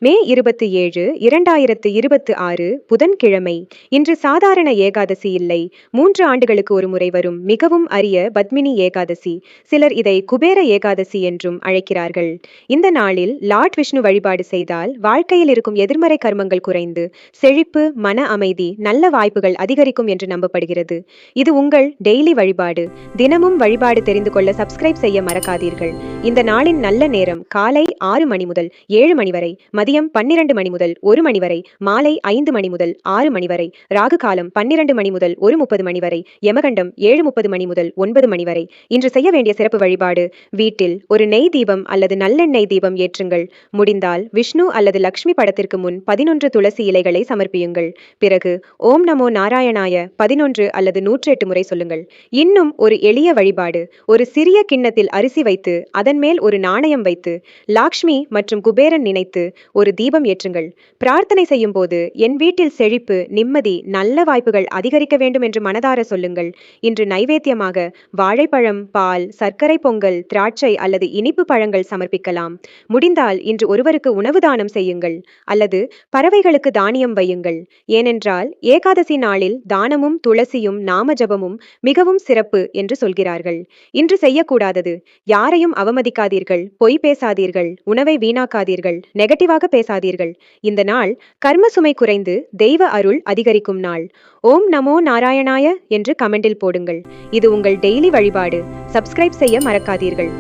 மே 27, 2026 புதன்கிழமை. இன்று சாதாரண ஏகாதசி இல்லை, 3 ஆண்டுகளுக்கு ஒரு முறை வரும் மிகவும் அரிய பத்மினி ஏகாதசி. சிலர் இதை குபேர ஏகாதசி என்றும் அழைக்கிறார்கள். இந்த நாளில் லார்ட் விஷ்ணு வழிபாடு செய்தால் வாழ்க்கையில் இருக்கும் எதிர்மறை கர்மங்கள் குறைந்து செழிப்பு, மன அமைதி, நல்ல வாய்ப்புகள் அதிகரிக்கும் என்று நம்பப்படுகிறது. இது உங்கள் டெய்லி வழிபாடு. தினமும் வழிபாடு தெரிந்து கொள்ள சப்ஸ்கிரைப் செய்ய மறக்காதீர்கள். இந்த நாளின் நல்ல நேரம் காலை 6 மணி முதல் 7 மணி வரை, மதியம் 12 மணி முதல் 1 மணி வரை, மாலை 5 மணி முதல் 6 மணி வரை, ராகு காலம் 12 மணி முதல் 1:30 மணி வரை, யமகண்டம் 7:30 மணி முதல் 9 மணி வரை. இன்று செய்ய வேண்டிய சிறப்பு வழிபாடு: வீட்டில் ஒரு நெய் தீபம் அல்லது நல்லெண்ணெய் தீபம் ஏற்றுங்கள். முடிந்தால் விஷ்ணு அல்லது லக்ஷ்மி படத்திற்கு முன் 11 துளசி இலைகளை சமர்ப்பியுங்கள். பிறகு ஓம் நமோ நாராயணாய 11 அல்லது 108 முறை சொல்லுங்கள். இன்னும் ஒரு எளிய வழிபாடு: ஒரு சிறிய கிண்ணத்தில் அரிசி வைத்து அதன் மேல் ஒரு நாணயம் வைத்து லாக்ஷ்மி மற்றும் குபேரன் நினைத்து ஒரு தீபம் ஏற்றுங்கள். பிரார்த்தனை செய்யும் போது, என் வீட்டில் செழிப்பு, நிம்மதி, நல்ல வாய்ப்புகள் அதிகரிக்க வேண்டும் என்று மனதார சொல்லுங்கள். இன்று நைவேத்தியமாக வாழைப்பழம், பால், சர்க்கரை பொங்கல், திராட்சை அல்லது இனிப்பு பழங்கள் சமர்ப்பிக்கலாம். முடிந்தால் இன்று ஒருவருக்கு உணவு தானம் செய்யுங்கள் அல்லது பறவைகளுக்கு தானியம் வையுங்கள். ஏனென்றால் ஏகாதசி நாளில் தானமும் துளசியும் நாம ஜபமும் மிகவும் சிறப்பு என்று சொல்கிறார்கள். இன்று செய்யக்கூடாதது: யாரையும் அவமதிக்காதீர்கள், பொய் பேசாதீர்கள், உணவை வீணாக்காதீர்கள், நெகட்டிவாக பேசாதீர்கள். இந்த நாள் கர்ம சுமை குறைந்து தெய்வ அருள் அதிகரிக்கும் நாள். ஓம் நமோ நாராயணாய என்று கமெண்டில் போடுங்கள். இது உங்கள் டெய்லி வழிபாடு. சப்ஸ்கிரைப் செய்ய மறக்காதீர்கள்.